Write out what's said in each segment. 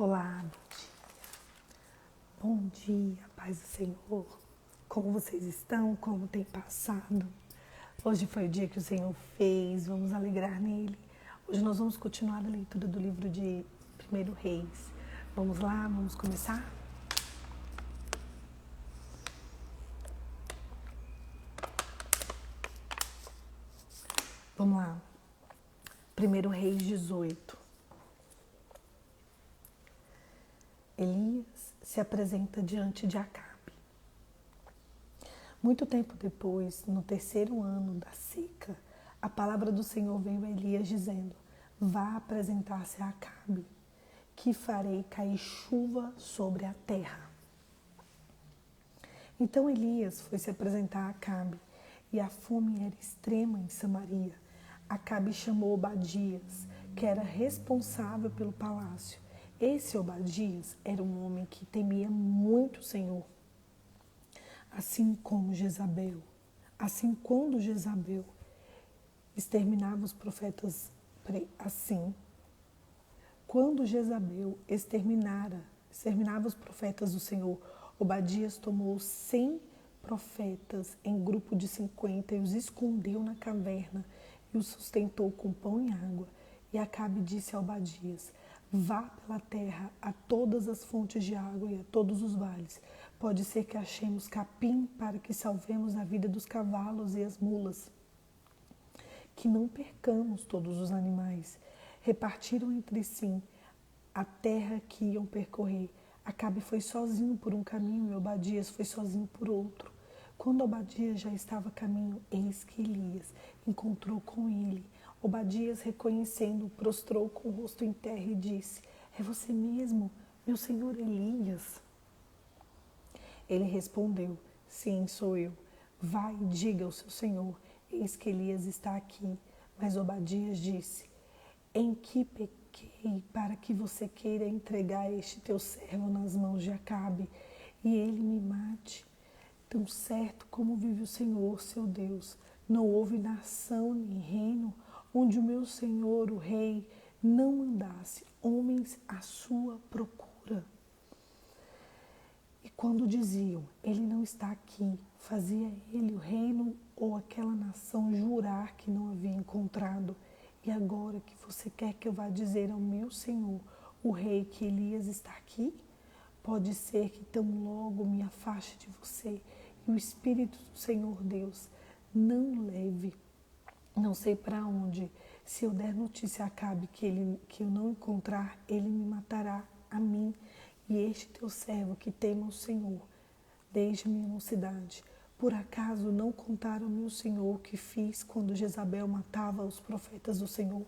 Olá, bom dia, paz do Senhor. Como vocês estão? Como tem passado? Hoje foi o dia que o Senhor fez, vamos alegrar nele. Hoje nós vamos continuar a leitura do livro de 1 Reis. Vamos lá, vamos começar? Vamos lá. 1 Reis 18. Elias se apresenta diante de Acabe. Muito tempo depois, no 3º ano da seca, a palavra do Senhor veio a Elias dizendo: vá apresentar-se a Acabe, que farei cair chuva sobre a terra. Então Elias foi se apresentar a Acabe, e a fome era extrema em Samaria. Acabe chamou Obadias, que era responsável pelo palácio. Esse Obadias era um homem que temia muito o Senhor. Assim como Jezabel, quando Jezabel exterminava os profetas, quando Jezabel exterminava os profetas do Senhor, Obadias tomou 100 profetas em grupo de 50 e os escondeu na caverna e os sustentou com pão e água. E Acabe disse a Obadias: vá pela terra a todas as fontes de água e a todos os vales. Pode ser que achemos capim para que salvemos a vida dos cavalos e as mulas. Que não percamos todos os animais. Repartiram entre si a terra que iam percorrer. Acabe foi sozinho por um caminho e Obadias foi sozinho por outro. Quando Obadias já estava a caminho, eis que Elias encontrou com ele. Obadias, reconhecendo-o, prostrou com o rosto em terra e disse: é você mesmo, meu senhor Elias? Ele respondeu: sim, sou eu. Vai e diga ao seu senhor: eis que Elias está aqui. Mas Obadias disse: em que pequei para que você queira entregar este teu servo nas mãos de Acabe e ele me mate? Tão certo como vive o Senhor, seu Deus, não houve nação nem reino onde o meu senhor, o rei, não mandasse homens à sua procura. E quando diziam: ele não está aqui, fazia ele, o reino ou aquela nação, jurar que não havia encontrado. E agora que você quer que eu vá dizer ao meu senhor, o rei, que Elias está aqui? Pode ser que tão logo me afaste de você e o Espírito do Senhor Deus não leve, não sei para onde. Se eu der notícia a Acabe que eu não encontrar, ele me matará a mim e este teu servo que tema o Senhor desde minha mocidade. Por acaso não contaram ao meu senhor o que fiz quando Jezabel matava os profetas do Senhor?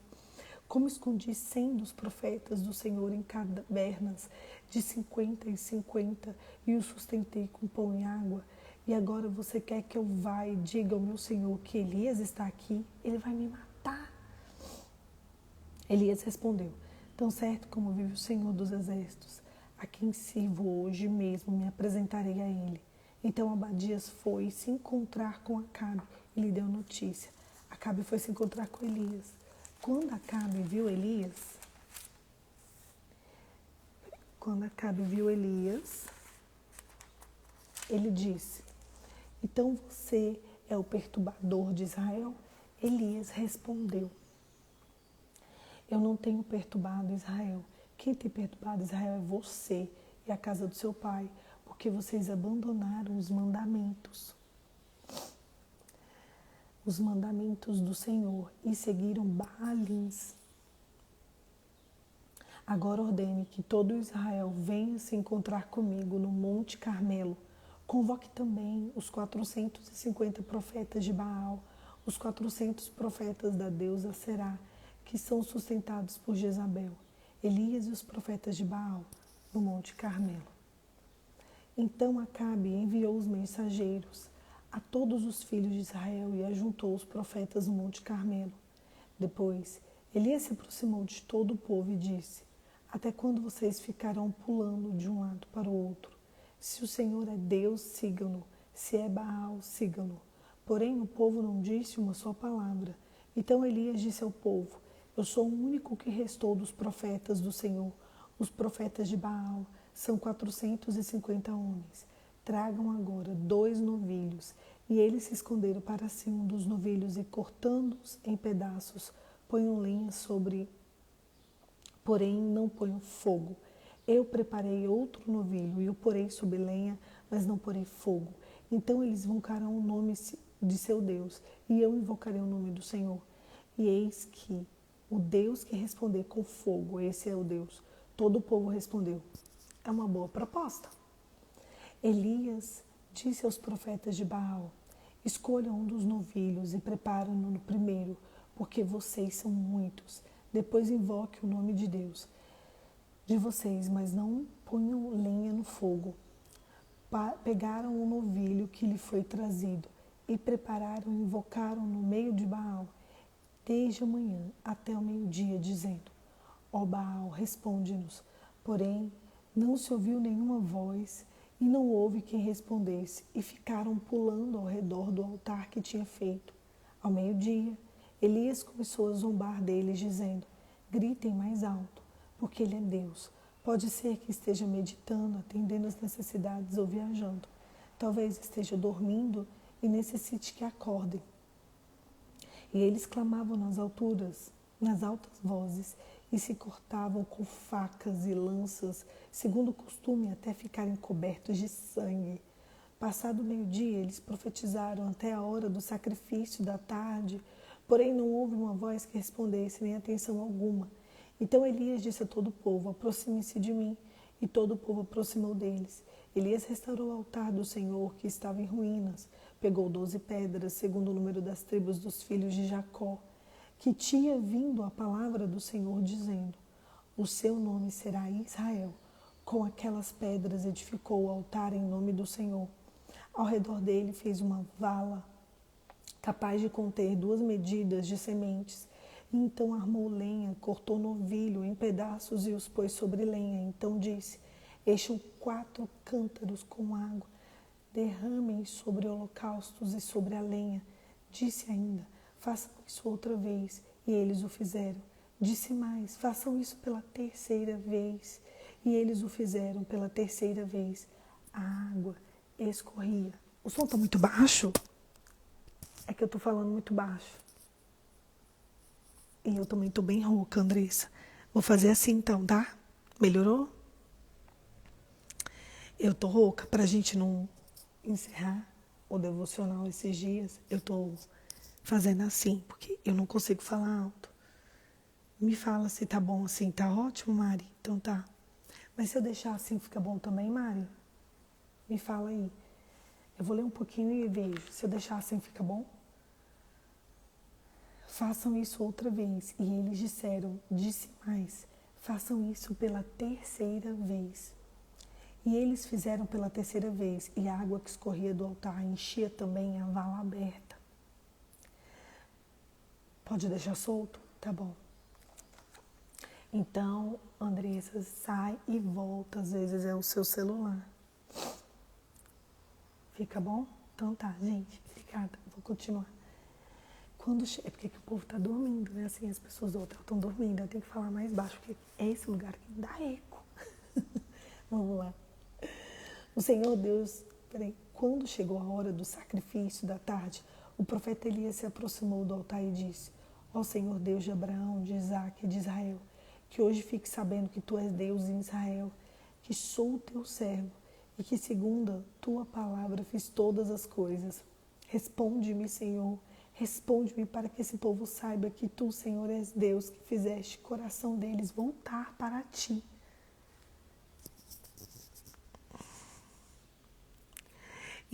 Como escondi 100 dos profetas do Senhor em cavernas de 50 em 50 e os sustentei com pão e água? E agora você quer que eu vá e diga ao meu senhor que Elias está aqui? Ele vai me matar. Elias respondeu: tão certo como vive o Senhor dos Exércitos, a quem sirvo hoje mesmo me apresentarei a ele. Então Obadias foi se encontrar com Acabe e lhe deu notícia. Acabe foi se encontrar com Elias. Quando Acabe viu Elias, ele disse: então você é o perturbador de Israel? Elias respondeu: eu não tenho perturbado Israel. Quem tem perturbado Israel é você e a casa do seu pai, porque vocês abandonaram os mandamentos do Senhor e seguiram Baalins. Agora ordene que todo Israel venha se encontrar comigo no Monte Carmelo. Convoque também os 450 profetas de Baal, os 400 profetas da deusa Será, que são sustentados por Jezabel, Elias e os profetas de Baal, no Monte Carmelo. Então Acabe enviou os mensageiros a todos os filhos de Israel e ajuntou os profetas no Monte Carmelo. Depois, Elias se aproximou de todo o povo e disse: até quando vocês ficarão pulando de um lado para o outro? Se o Senhor é Deus, sigam-no. Se é Baal, sigam-no. Porém, o povo não disse uma só palavra. Então Elias disse ao povo: eu sou o único que restou dos profetas do Senhor. Os profetas de Baal são 450 homens. Tragam agora 2 novilhos. E eles se esconderam para si um dos novilhos e, cortando-os em pedaços, ponham lenha sobre, porém não ponham fogo. Eu preparei outro novilho e o porei sobre lenha, mas não porei fogo. Então eles invocarão o nome de seu Deus, e eu invocarei o nome do Senhor. E eis que o Deus que responder com fogo, esse é o Deus. Todo o povo respondeu. É uma boa proposta. Elias disse aos profetas de Baal: escolham um dos novilhos e preparem-no no primeiro, porque vocês são muitos. Depois invoque o nome de Deus de vocês, mas não ponham lenha no fogo. Pegaram o novilho que lhe foi trazido e prepararam e invocaram no meio de Baal, desde a manhã até o meio-dia, dizendo: ó Baal, responde-nos. Porém, não se ouviu nenhuma voz e não houve quem respondesse, e ficaram pulando ao redor do altar que tinha feito. Ao meio-dia, Elias começou a zombar deles, dizendo: gritem mais alto, porque ele é Deus. Pode ser que esteja meditando, atendendo às necessidades ou viajando. Talvez esteja dormindo e necessite que acordem. E eles clamavam nas altas vozes, e se cortavam com facas e lanças, segundo o costume, até ficarem cobertos de sangue. Passado o meio-dia, eles profetizaram até a hora do sacrifício da tarde, porém não houve uma voz que respondesse, nem atenção alguma. Então Elias disse a todo o povo: aproxime-se de mim. E todo o povo aproximou deles. Elias restaurou o altar do Senhor, que estava em ruínas. Pegou 12 pedras, segundo o número das tribos dos filhos de Jacó, que tinha vindo a palavra do Senhor, dizendo: o seu nome será Israel. Com aquelas pedras edificou o altar em nome do Senhor. Ao redor dele fez uma vala capaz de conter 2 medidas de sementes. E então armou lenha, cortou novilho em pedaços e os pôs sobre lenha. Então disse: encham 4 cântaros com água, derramem sobre holocaustos e sobre a lenha. Disse ainda: façam isso outra vez. E eles o fizeram. Disse mais: façam isso pela 3ª vez. E eles o fizeram pela 3ª vez. A água escorria. O som está muito baixo? É que eu estou falando muito baixo. E eu também estou bem rouca, Andressa. Vou fazer assim então, tá? Melhorou? Eu tô rouca. Pra gente não encerrar o devocional esses dias, eu tô fazendo assim, porque eu não consigo falar alto. Me fala se tá bom assim. Tá ótimo, Mari? Então tá. Mas se eu deixar assim, fica bom também, Mari? Me fala aí. Eu vou ler um pouquinho e vejo. Se eu deixar assim, fica bom? Façam isso outra vez. E eles disseram: disse mais: façam isso pela 3ª vez. E eles fizeram pela 3ª vez, e a água que escorria do altar enchia também a vala aberta. Pode deixar solto? Tá bom. Então, Andressa, sai e volta. Às vezes é o seu celular. Fica bom? Então tá, gente. Obrigada. Vou continuar. É porque o povo tá dormindo, né? Assim, as pessoas do hotel estão dormindo. Eu tenho que falar mais baixo, porque é esse lugar que dá eco. Vamos lá. O Senhor Deus, quando chegou a hora do sacrifício da tarde, o profeta Elias se aproximou do altar e disse: ó Senhor Deus de Abraão, de Isaque e de Israel, que hoje fique sabendo que tu és Deus em Israel, que sou o teu servo e que segundo a tua palavra fiz todas as coisas. Responde-me, Senhor, responde-me para que esse povo saiba que tu, Senhor, és Deus, que fizeste o coração deles voltar para ti.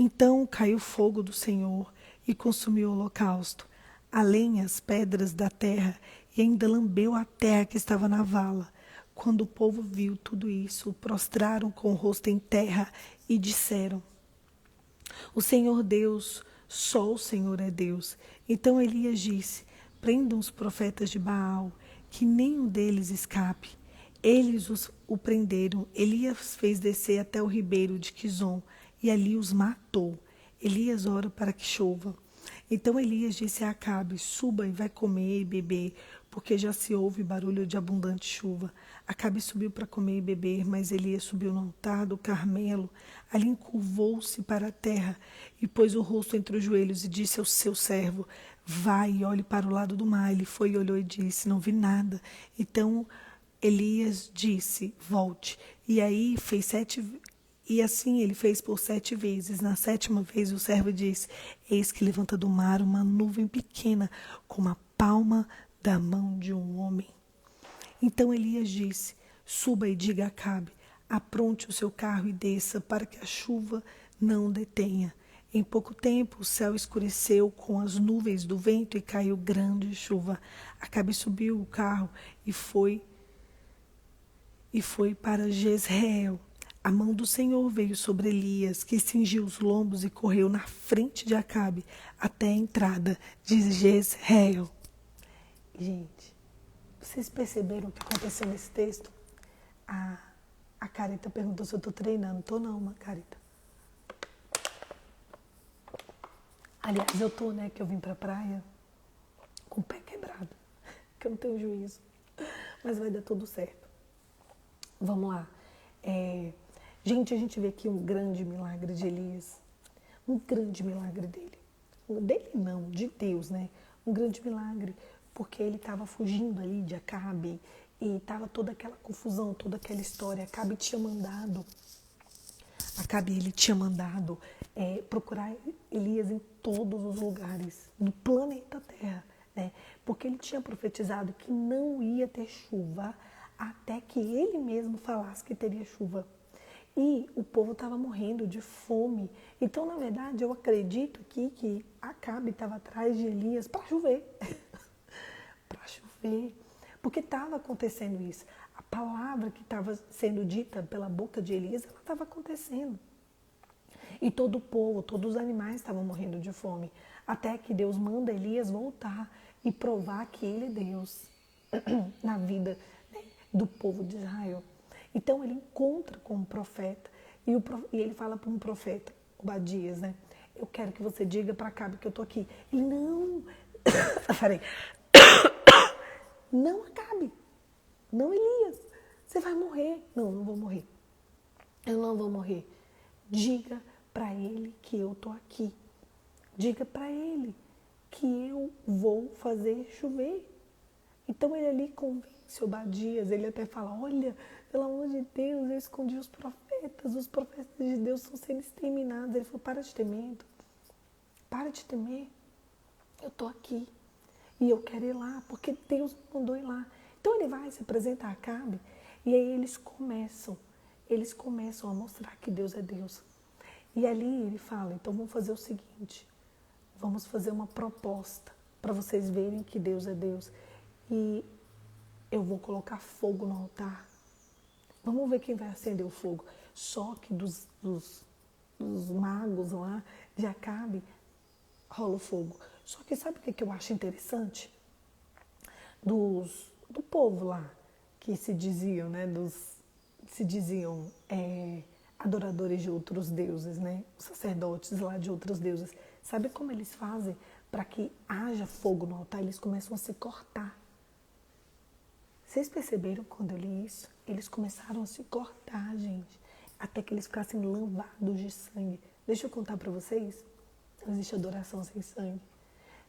Então caiu fogo do Senhor e consumiu o holocausto, a lenha, as pedras da terra, e ainda lambeu a terra que estava na vala. Quando o povo viu tudo isso, prostraram com o rosto em terra e disseram: o Senhor Deus, só o Senhor é Deus. Então Elias disse: prendam os profetas de Baal, que nenhum deles escape. Eles o prenderam. Elias fez descer até o ribeiro de Quizon e ali os matou. Elias ora para que chova. Então Elias disse a Acabe: suba e vai comer e beber, porque já se ouve barulho de abundante chuva. Acabe subiu para comer e beber, mas Elias subiu no altar do Carmelo. Ali encurvou-se para a terra e pôs o rosto entre os joelhos e disse ao seu servo: vai e olhe para o lado do mar. Ele foi e olhou e disse: não vi nada. Então Elias disse: volte. E assim ele fez por 7 vezes. Na 7ª vez o servo disse: eis que levanta do mar uma nuvem pequena, como a palma da mão de um homem. Então Elias disse: suba e diga a Acabe: apronte o seu carro e desça, para que a chuva não detenha. Em pouco tempo o céu escureceu com as nuvens do vento e caiu grande chuva. Acabe subiu o carro e foi para Jezreel. A mão do Senhor veio sobre Elias, que cingiu os lombos e correu na frente de Acabe até a entrada de Jezreel. Gente, vocês perceberam o que aconteceu nesse texto? A Carita perguntou se eu estou treinando. Tô não, Carita. Aliás, eu tô, né, que eu vim pra praia com o pé quebrado, que eu não tenho juízo. Mas vai dar tudo certo. Vamos lá. Gente, a gente vê aqui um grande milagre de Elias. Um grande milagre dele. Dele não, de Deus, né? Um grande milagre, porque ele estava fugindo ali de Acabe e estava toda aquela confusão, toda aquela história. Acabe ele tinha mandado procurar Elias em todos os lugares do planeta Terra, né? Porque ele tinha profetizado que não ia ter chuva até que ele mesmo falasse que teria chuva. E o povo estava morrendo de fome. Então, na verdade, eu acredito aqui que Acabe estava atrás de Elias para chover. Para chover. Porque estava acontecendo isso. A palavra que estava sendo dita pela boca de Elias, ela estava acontecendo. E todo o povo, todos os animais estavam morrendo de fome. Até que Deus manda Elias voltar e provar que ele é Deus na vida, né, do povo de Israel. Então ele encontra com um profeta e ele fala para um profeta, Obadias, né? Eu quero que você diga para Acabe que eu estou aqui. Ele, não, falei, não Acabe, não Elias, você vai morrer. Não, não vou morrer. Eu não vou morrer. Diga para ele que eu estou aqui. Diga para ele que eu vou fazer chover. Então ele ali convence Obadias, ele até fala, olha, pelo amor de Deus, eu escondi os profetas de Deus estão sendo exterminados. Ele falou, para de ter medo, para de temer, eu estou aqui e eu quero ir lá, porque Deus me mandou ir lá. Então ele vai se apresentar a Acabe e aí eles começam a mostrar que Deus é Deus. E ali ele fala, então vamos fazer o seguinte, vamos fazer uma proposta para vocês verem que Deus é Deus. E eu vou colocar fogo no altar. Vamos ver quem vai acender o fogo. Só que dos magos lá de Acabe rola o fogo. Só que sabe o que eu acho interessante? Do povo lá, que se diziam, né? Adoradores de outros deuses, né? Os sacerdotes lá de outros deuses. Sabe como eles fazem para que haja fogo no altar? Eles começam a se cortar. Vocês perceberam quando eu li isso? Eles começaram a se cortar, gente, até que eles ficassem lambados de sangue. Deixa eu contar para vocês. Não existe adoração sem sangue.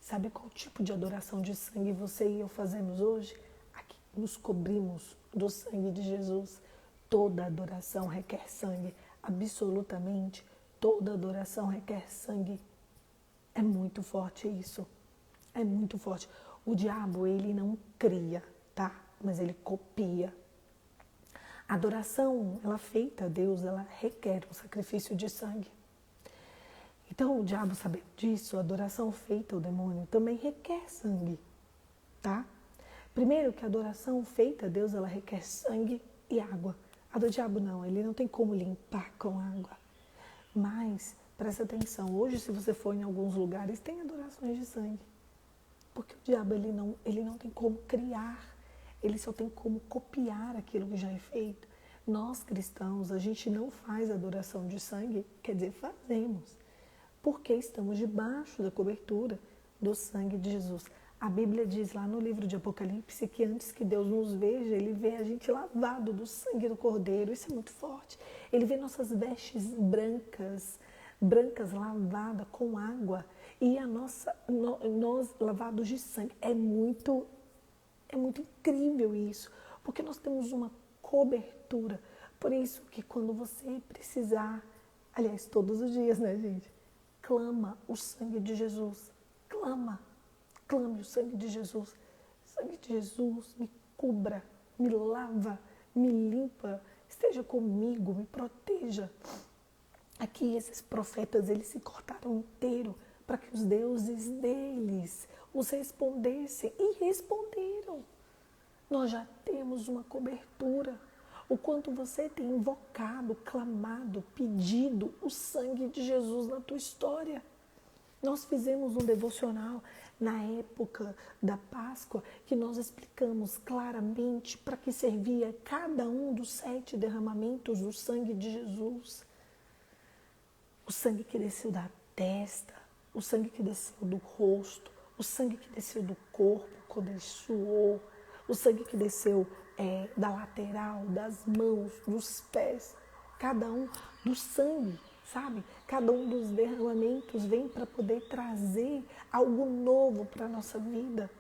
Sabe qual tipo de adoração de sangue você e eu fazemos hoje? Aqui nos cobrimos do sangue de Jesus. Toda adoração requer sangue. Absolutamente toda adoração requer sangue. É muito forte isso. É muito forte. O diabo, ele não cria, tá? Mas ele copia. A adoração, ela feita a Deus, ela requer um sacrifício de sangue. Então, o diabo, sabendo disso, a adoração feita ao demônio também requer sangue, tá? Primeiro que a adoração feita a Deus, ela requer sangue e água. A do diabo não, ele não tem como limpar com água. Mas, presta atenção, hoje se você for em alguns lugares, tem adorações de sangue. Porque o diabo, ele não tem como criar. Ele só tem como copiar aquilo que já é feito. Nós cristãos, a gente não faz adoração de sangue, quer dizer, fazemos, porque estamos debaixo da cobertura do sangue de Jesus. A Bíblia diz lá no livro de Apocalipse que antes que Deus nos veja, Ele vê a gente lavado do sangue do Cordeiro. Isso é muito forte. Ele vê nossas vestes brancas, brancas lavadas com água e nós lavados de sangue. É muito incrível isso, porque nós temos uma cobertura. Por isso que quando você precisar, aliás, todos os dias, né, gente? Clama o sangue de Jesus. Clame o sangue de Jesus. O sangue de Jesus me cubra, me lava, me limpa. Esteja comigo, me proteja. Aqui esses profetas, eles se cortaram inteiro para que os deuses deles os respondessem. E responderam. Nós já temos uma cobertura. O quanto você tem invocado, clamado, pedido o sangue de Jesus na tua história. Nós fizemos um devocional na época da Páscoa que nós explicamos claramente para que servia cada um dos 7 derramamentos do sangue de Jesus. O sangue que desceu da testa, o sangue que desceu do rosto, o sangue que desceu do corpo quando ele suou, o sangue que desceu da lateral, das mãos, dos pés, cada um do sangue, sabe? Cada um dos derramamentos vem para poder trazer algo novo para a nossa vida.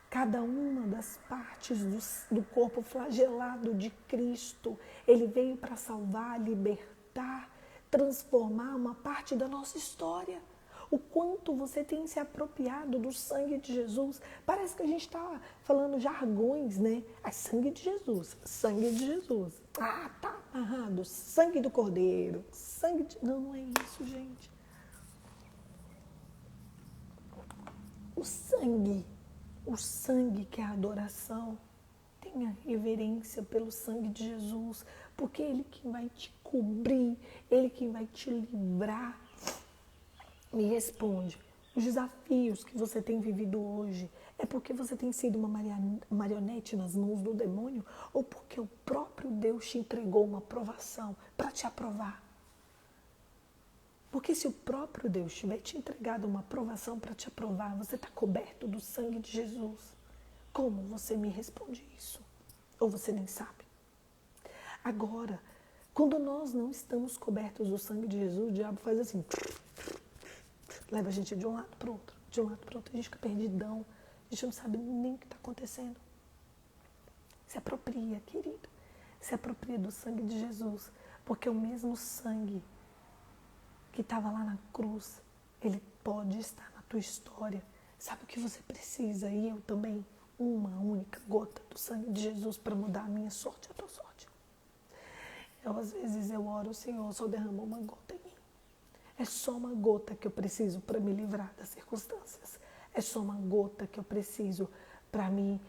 Cada uma das partes do corpo flagelado de Cristo, ele veio para salvar, libertar, transformar uma parte da nossa história. O quanto você tem se apropriado do sangue de Jesus. Parece que a gente está falando jargões, né? Sangue de Jesus, sangue de Jesus. Ah, tá amarrado, sangue do Cordeiro, sangue de... Não, não é isso, gente. O sangue que é a adoração. Tenha reverência pelo sangue de Jesus, porque Ele que vai te cobrir, Ele que vai te livrar. Me responde, os desafios que você tem vivido hoje é porque você tem sido uma marionete nas mãos do demônio ou porque o próprio Deus te entregou uma aprovação para te aprovar? Porque se o próprio Deus tiver te entregado uma aprovação para te aprovar, você está coberto do sangue de Jesus. Como você me responde isso? Ou você nem sabe? Agora, quando nós não estamos cobertos do sangue de Jesus, o diabo faz assim... Leva a gente de um lado para o outro, de um lado para o outro. A gente fica perdidão, a gente não sabe nem o que está acontecendo. Se apropria, querido. Se apropria do sangue de Jesus, porque o mesmo sangue que estava lá na cruz, ele pode estar na tua história. Sabe o que você precisa? E eu também. Uma única gota do sangue de Jesus para mudar a minha sorte e a tua sorte. Às vezes eu oro, Senhor, só derrama uma gota em mim. É só uma gota que eu preciso para me livrar das circunstâncias. É só uma gota que eu preciso para me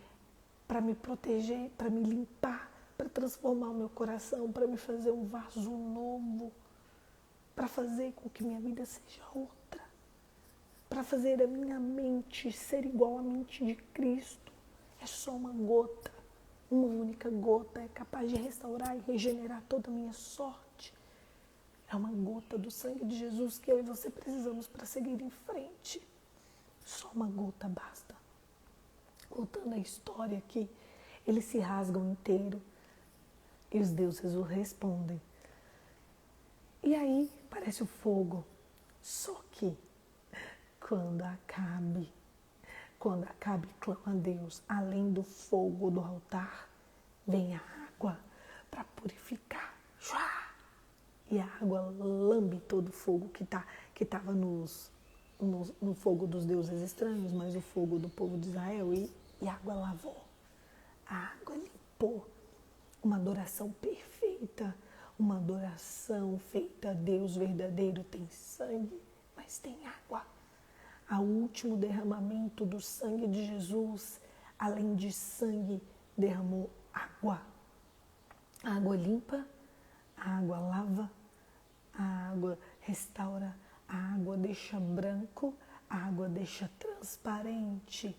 proteger, para me limpar, para transformar o meu coração, para me fazer um vaso novo, para fazer com que minha vida seja outra, para fazer a minha mente ser igual à mente de Cristo. É só uma gota, uma única gota é capaz de restaurar e regenerar toda a minha sorte. É uma gota do sangue de Jesus que eu e você precisamos para seguir em frente. Só uma gota basta. Voltando à história aqui, eles se rasgam inteiro e os deuses o respondem. E aí parece o fogo. Só que quando Acabe clama a Deus, além do fogo do altar, vem a água para purificar. E a água lambe todo o fogo que estava no fogo dos deuses estranhos, mas o fogo do povo de Israel, e a água lavou. A água limpou. Uma adoração perfeita, uma adoração feita a Deus verdadeiro. Tem sangue, mas tem água. O último derramamento do sangue de Jesus, além de sangue, derramou água. A água limpa, a água lava, a água restaura, a água deixa branco, a água deixa transparente,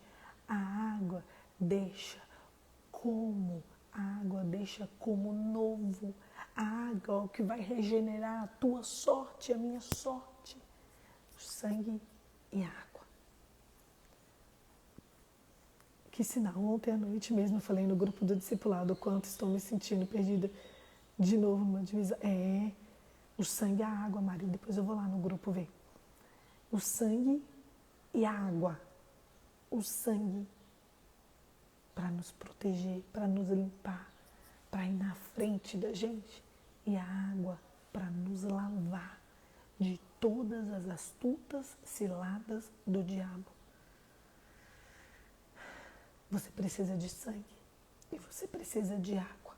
a água deixa como novo. A água é o que vai regenerar a tua sorte, a minha sorte. O sangue e a água. Que sinal. Ontem à noite mesmo eu falei no grupo do discipulado o quanto estou me sentindo perdida de novo numa divisão. O sangue e a água, Maria. Depois eu vou lá no grupo ver. O sangue e a água. O sangue para nos proteger, para nos limpar, para ir na frente da gente. E a água para nos lavar de todas as astutas ciladas do diabo. Você precisa de sangue e você precisa de água.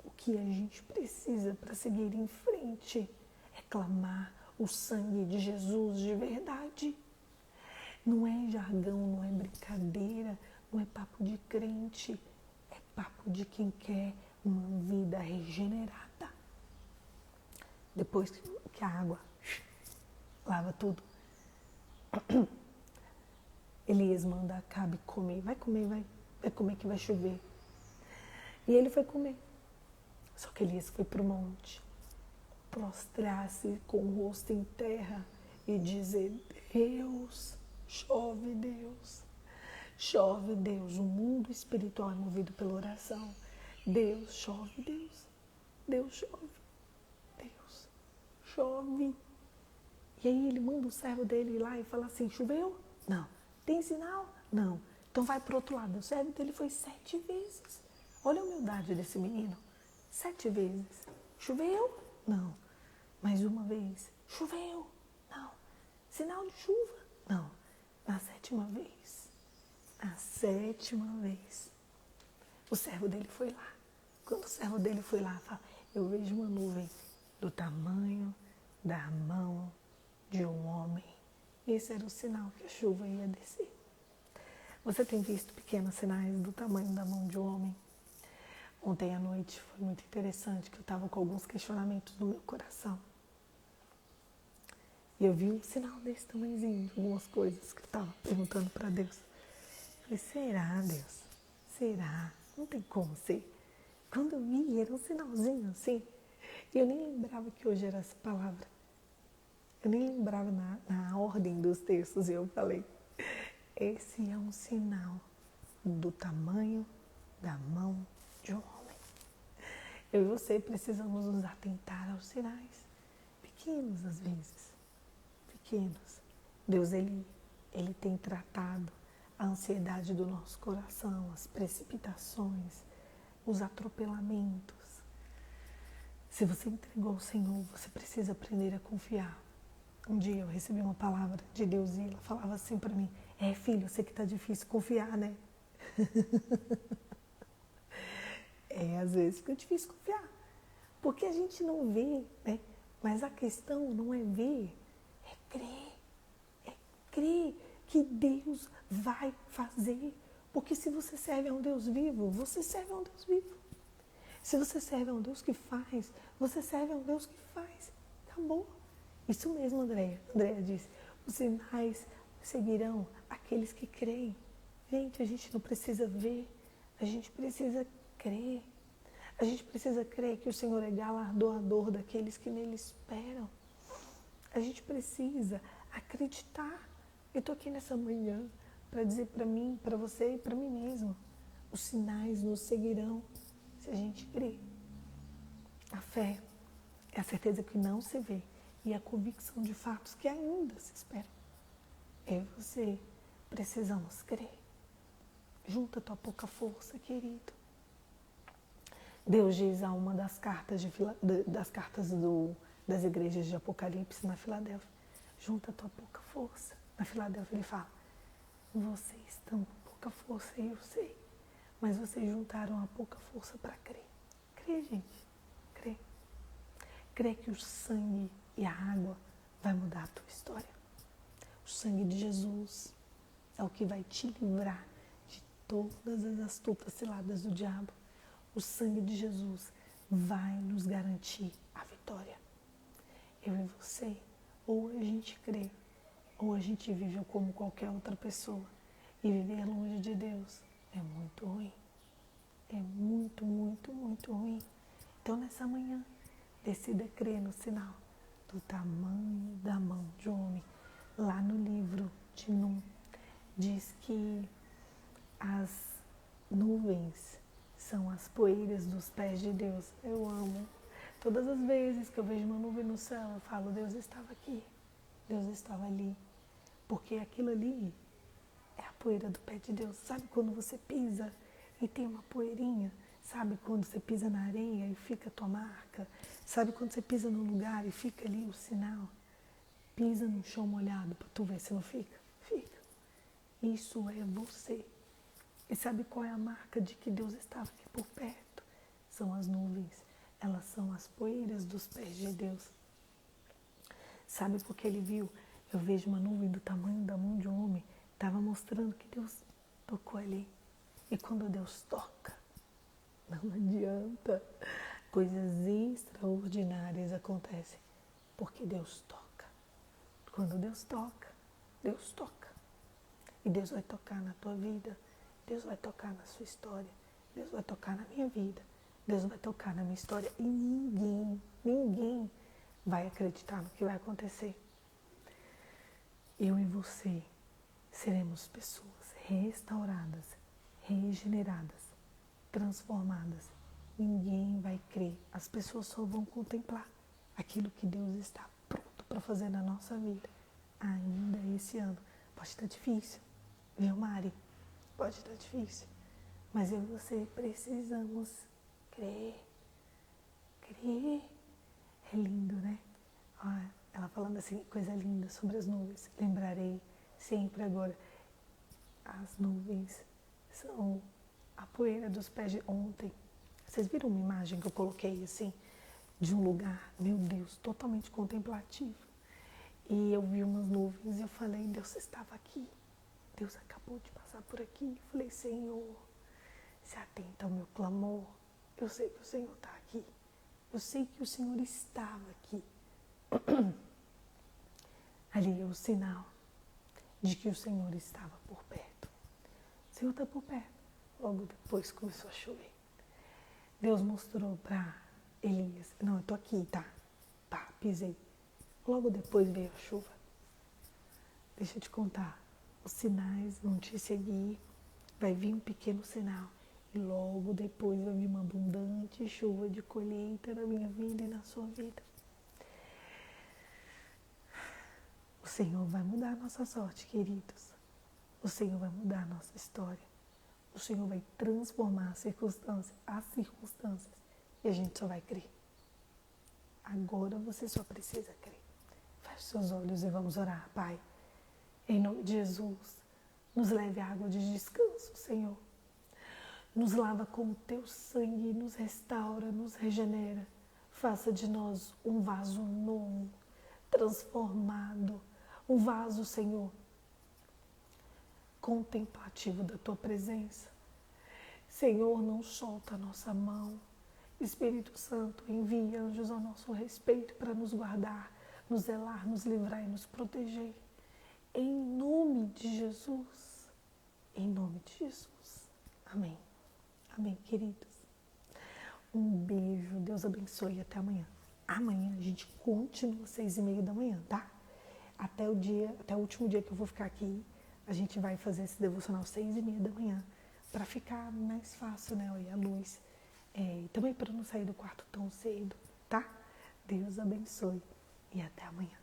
O que a gente precisa para seguir em frente é clamar o sangue de Jesus de verdade. Não é jargão, não é brincadeira, não é papo de crente, é papo de quem quer uma vida regenerada. Depois que a água lava tudo, Elias manda Acabe comer. Vai comer que vai chover. E ele foi comer. Só que Elias foi para o monte, prostrar-se com o rosto em terra e dizer: Deus, chove Deus, chove Deus. O mundo espiritual é movido pela oração. Deus, chove Deus, Deus chove, Deus chove. E aí ele manda o servo dele ir lá e fala assim: choveu? Não. Tem sinal? Não. Então vai para o outro lado. O servo dele foi 7 vezes. Olha a humildade desse menino. 7 vezes. Choveu? Não. Mais uma vez. Choveu? Não. Sinal de chuva? Não. Na 7ª vez. A 7ª vez. O servo dele foi lá. Quando o servo dele foi lá, fala: eu vejo uma nuvem do tamanho da mão de um homem. Esse era o sinal que a chuva ia descer. Você tem visto pequenos sinais do tamanho da mão de um homem? Ontem à noite foi muito interessante, que eu estava com alguns questionamentos no meu coração. E eu vi um sinal desse tamanhozinho, de algumas coisas que eu estava perguntando para Deus. Eu falei: será, Deus? Será? Não tem como ser. Quando eu vi, era um sinalzinho assim. E eu nem lembrava que hoje era essa palavra. Eu nem lembrava na ordem dos textos. E eu falei: esse é um sinal do tamanho da mão de um homem. Eu e você precisamos nos atentar aos sinais. Pequenos às vezes. Pequenos. Deus, Ele tem tratado a ansiedade do nosso coração, as precipitações, os atropelamentos. Se você entregou ao Senhor, você precisa aprender a confiar. Um dia eu recebi uma palavra de Deus e ela falava assim para mim: filho, eu sei que tá difícil confiar, né? Às vezes fica difícil confiar, porque a gente não vê, né? Mas a questão não é ver, é crer. É crer que Deus vai fazer. Porque se você serve a um Deus vivo, você serve a um Deus vivo. Se você serve a um Deus que faz, você serve a um Deus que faz. Acabou. Isso mesmo, Andréia. Andréia disse: os sinais seguirão aqueles que creem. Gente, a gente não precisa ver, a gente precisa crer. A gente precisa crer que o Senhor é galardoador daqueles que nele esperam. A gente precisa acreditar. Eu estou aqui nessa manhã para dizer para mim, para você e para mim mesmo: os sinais nos seguirão se a gente crer. A fé é a certeza que não se vê e a convicção de fatos que ainda se esperam. Eu e você precisamos crer. Junta tua pouca força, querido. Deus diz a uma das cartas, das igrejas de Apocalipse na Filadélfia: junta tua pouca força. Na Filadélfia ele fala: vocês estão com pouca força, eu sei, mas vocês juntaram a pouca força para crer. Crê, gente, crê. Crê que o sangue e a água vai mudar a tua história. O sangue de Jesus é o que vai te livrar de todas as astutas ciladas do diabo. O sangue de Jesus vai nos garantir a vitória. Eu e você, ou a gente crê, ou a gente vive como qualquer outra pessoa. E viver longe de Deus é muito ruim. É muito, muito, muito ruim. Então, nessa manhã, decida crer no sinal do tamanho da mão de um homem. Lá no livro de Num, diz que As nuvens são as poeiras dos pés de Deus. Eu amo. Todas as vezes que eu vejo uma nuvem no céu, eu falo, Deus estava aqui, Deus estava ali. Porque aquilo ali é a poeira do pé de Deus. Sabe quando você pisa e tem uma poeirinha? Sabe quando você pisa na areia e fica a tua marca? Sabe quando você pisa num lugar e fica ali o sinal? Pisa no chão molhado para tu ver se não fica. Fica. Isso é você. E sabe qual é a marca de que Deus estava aqui por perto? São as nuvens. Elas são as poeiras dos pés de Deus. Sabe por que ele viu? Eu vejo uma nuvem do tamanho da mão de um homem. Estava mostrando que Deus tocou ali. E quando Deus toca, não adianta. Coisas extraordinárias acontecem. Porque Deus toca. Quando Deus toca, Deus toca. E Deus vai tocar na tua vida. Deus vai tocar na sua história. Deus vai tocar na minha vida. Deus vai tocar na minha história. E ninguém vai acreditar no que vai acontecer. Eu e você seremos pessoas restauradas, regeneradas, transformadas. Ninguém vai crer. As pessoas só vão contemplar aquilo que Deus está pronto para fazer na nossa vida. Ainda esse ano. Pode estar difícil, viu, Mari? Pode estar difícil. Mas eu e você precisamos crer. Crer. É lindo, né? Olha, ela falando assim, coisa linda sobre as nuvens. Lembrarei sempre agora. As nuvens são a poeira dos pés de ontem. Vocês viram uma imagem que eu coloquei assim? De um lugar, meu Deus, totalmente contemplativo. E eu vi umas nuvens e eu falei, Deus estava aqui. Deus acabou de passar por aqui. Eu falei, Senhor, se atenta ao meu clamor. Eu sei que o Senhor está aqui. Eu sei que o Senhor estava aqui. Ali é o sinal de que o Senhor estava por perto. O Senhor está por perto. Logo depois começou a chover. Deus mostrou para Elias. Não, eu estou aqui, tá? Pá, pisei. Logo depois veio a chuva. Deixa eu te contar. Os sinais vão te seguir. Vai vir um pequeno sinal. E logo depois vai vir uma abundante chuva de colheita na minha vida e na sua vida. O Senhor vai mudar a nossa sorte, queridos. O Senhor vai mudar a nossa história. O Senhor vai transformar as circunstâncias. E a gente só vai crer. Agora você só precisa crer. Feche seus olhos e vamos orar, Pai. Em nome de Jesus, nos leve a água de descanso, Senhor. Nos lava com o teu sangue, nos restaura, nos regenera. Faça de nós um vaso novo, transformado. Um vaso, Senhor, contemplativo da tua presença. Senhor, não solta a nossa mão. Espírito Santo, envia anjos ao nosso respeito para nos guardar, nos zelar, nos livrar e nos proteger. Em nome de Jesus. Em nome de Jesus. Amém. Amém, queridos. Um beijo. Deus abençoe e até amanhã. Amanhã a gente continua às 6h30 da manhã, tá? Até o último dia que eu vou ficar aqui, a gente vai fazer esse devocional às 6h30 da manhã. Para ficar mais fácil, né? Olha a luz. E também para não sair do quarto tão cedo, tá? Deus abençoe e até amanhã.